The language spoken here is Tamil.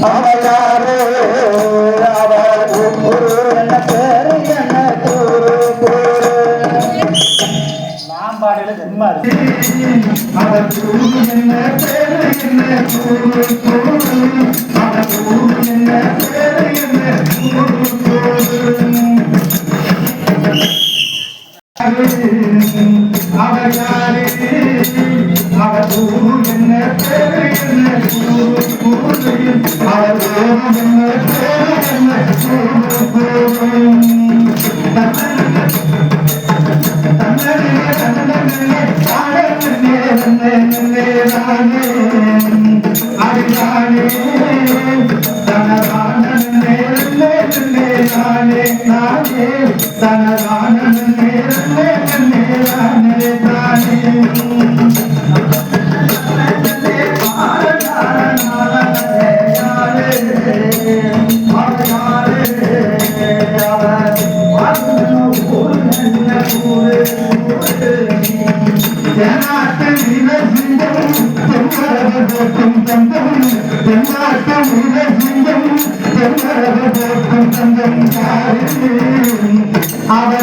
அவளாரே அவர் என்ன பேரு என்ன கூறு நான் பாடல சும்மா அவர் என்ன பேரு என்ன கூறு என்ன பேரு என்ன அவர் யாரே அவர் என்ன பேரு என்ன கூறு அவர் என்ன பேரு என்ன அவ